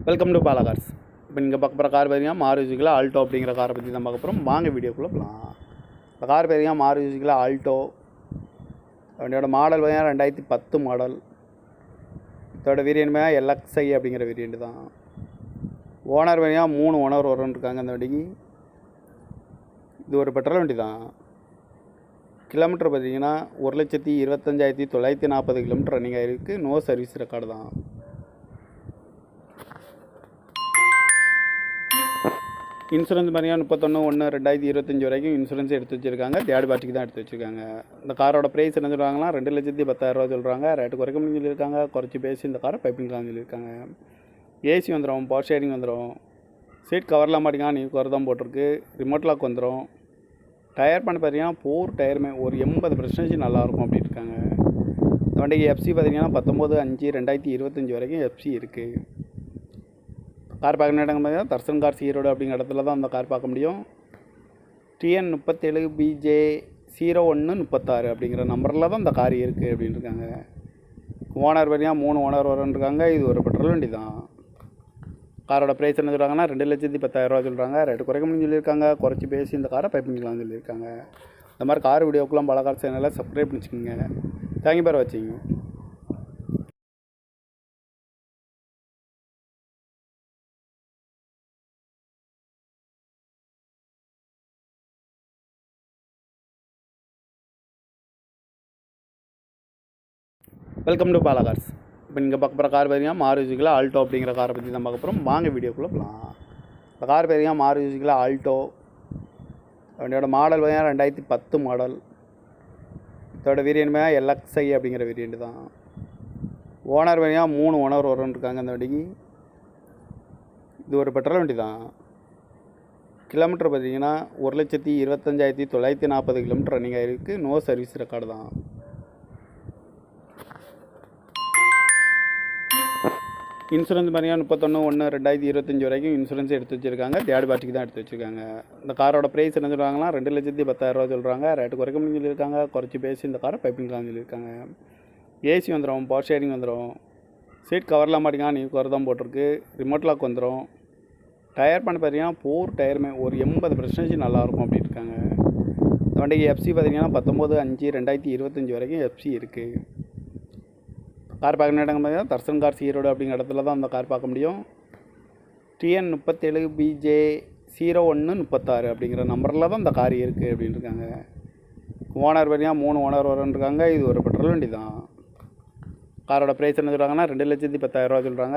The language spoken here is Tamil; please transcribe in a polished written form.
Welcome to Bala cars. இப்போ நீங்கள் பார்க்க போகிற கார் பார்த்தீங்கன்னா மாருதியில் ஆல்டோ அப்படிங்கிற காரை பற்றி தான் பார்க்க போகிறோம். வாங்க வீடியோக்குள்ளே போகலாம். இந்த கார் பார்த்தீங்கன்னா மாருதியில் ஆல்டோ. வண்டியோட மாடல் பார்த்தீங்கன்னா 2010 மாடல். இதோட வேரியன்ட் பார்த்தீங்கன்னா LXi அப்படிங்கிற வேரியண்ட் தான். ஓனர் பார்த்தீங்கன்னா 3 ஓனர் வரும்னு அந்த வண்டிக்கு. இது ஒரு பெட்ரோல் வண்டி தான். கிலோமீட்டர் பார்த்தீங்கன்னா 1,25,940 கிலோமீட்டர் ரன்னிங் ஆகிருக்கு. நோ சர்வீஸ் ரெக்கார்டு தான். இன்சூரன்ஸ் பார்த்தீங்கன்னா 31/1/2025 வரைக்கும் இன்சூரன்ஸ் எடுத்து வச்சுருக்காங்க. தேர்ட் பார்ட்டிக்கு தான் எடுத்து வச்சுருக்காங்க. இந்த காரோட ப்ரைஸ் என்ன சொல்கிறாங்கன்னா 2,10,000 சொல்கிறாங்க. ரேட்டு குறைக்க முடியும்னு சொல்லியிருக்காங்க. குறைச்சி பேசி இந்த காரை பைப்பிங்கலாம்னு சொல்லியிருக்காங்க. ஏசி வந்துடும், பவர் ஷேரிங் வந்துடும், சீட் கவர்லாம் மாட்டிங்கன்னா நியூ கவர் தான் போட்டிருக்கு. ரிமோட் லாக் வந்துடும். டயர் பண்ணி பார்த்தீங்கன்னா 4 டயருமே ஒரு 80% நல்லாயிருக்கும் அப்படின்னு இருக்காங்க. இந்த வண்டிக்கு எஃப்சி பார்த்தீங்கன்னா 19/5/2025 வரைக்கும் எஃப்சி இருக்குது. கார் பார்க்கணும் இடங்க பார்த்தீங்கன்னா தர்சன் கார்ஸ் ஈரோடு அப்படிங்கிற இடத்துல தான் அந்த கார் பார்க்க முடியும். TN 37BJ0136 அப்படிங்கிற நம்பரில் தான் இந்த கார் இருக்குது அப்படின்னு இருக்காங்க. ஓனர் பார்த்தீங்கன்னா 3 ஓனர் வரும்னு. இது ஒரு பெட்ரோல் வண்டி தான். காரோட ப்ரைஸ் என்ன சொல்கிறாங்கன்னா 2,10,000 சொல்கிறாங்க. ரேட்டு குறைக்க முடியும்னு சொல்லியிருக்காங்க. குறைச்சி பேசி இந்த காரை பைப்பிங்கலாம்னு சொல்லியிருக்காங்க. இந்த மாதிரி கார் வீடியோக்கெல்லாம் பல கார் சேனலில் சப்ஸ்கிரைப் பண்ணிச்சுக்கோங்க. தேங்க்யூ ஃபார் வாட்சிங். Welcome to Bala cars. இப்போ நீங்கள் பார்க்க போகிற கார் பார்த்தீங்கன்னா மாருதியில் ஆல்டோ அப்படிங்கிற காரை பற்றி தான் பார்க்க போகிறோம். வாங்க வீடியோக்குள்ளே போகலாம். இந்த கார் பார்த்தீங்கன்னா மாருதியில் ஆல்டோ. வண்டியோட மாடல் பார்த்தீங்கன்னா 2010 மாடல். இதோட வேரியன்ட் பார்த்தீங்கன்னா LXi அப்படிங்கிற வேரியண்ட் தான். ஓனர் பார்த்தீங்கன்னா 3 ஓனர் வரும்னு அந்த வண்டிக்கு. இது ஒரு பெட்ரோல் வண்டி தான். கிலோமீட்டர் பார்த்தீங்கன்னா 1,25,940 கிலோமீட்டர் ரன்னிங் ஆகிருக்கு. நோ சர்வீஸ் ரெக்கார்டு தான். இன்சூரன்ஸ் பார்த்தீங்கன்னா 31/1/2025 வரைக்கும் இன்சூரன்ஸ் எடுத்து வச்சுருக்காங்க. தேர்ட் பார்ட்டிக்கு தான் எடுத்து வச்சுருக்காங்க. இந்த காரோட ப்ரைஸ் என்ன சொல்கிறாங்கன்னா 2,10,000 சொல்கிறாங்க. ரேட்டு குறைக்க முடியும்னு சொல்லியிருக்காங்க. குறைச்சி பேசி இந்த காரை பைப்பிங்கலாம்னு சொல்லியிருக்காங்க. ஏசி வந்துடும், பவர் ஷேரிங் வந்துடும், சீட் கவர்லாம் மாட்டிங்கன்னா நியூ கவர் தான் போட்டிருக்கு. ரிமோட் லாக் வந்துடும். டயர் பண்ணி பார்த்தீங்கன்னா 4 டயருமே ஒரு 80% நல்லாயிருக்கும் அப்படின்னு இருக்காங்க. இந்த வண்டிக்கு எஃப்சி பார்த்தீங்கன்னா 19/5/2025 வரைக்கும் எஃப்சி இருக்குது. கார் பார்க்கணும் இடங்க பார்த்தீங்கன்னா தர்சன் கார்ஸ் ஈரோடு அப்படிங்கிற இடத்துல தான் அந்த கார் பார்க்க முடியும். TN 37BJ0136 அப்படிங்கிற நம்பரில் தான் இந்த கார் இருக்குது அப்படின்னு இருக்காங்க. ஓனர் பார்த்தீங்கன்னா 3 ஓனர் வரும்னு. இது ஒரு பெட்ரோல் வண்டி தான். காரோட ப்ரைஸ் என்ன சொல்கிறாங்கன்னா 2,10,000 சொல்கிறாங்க.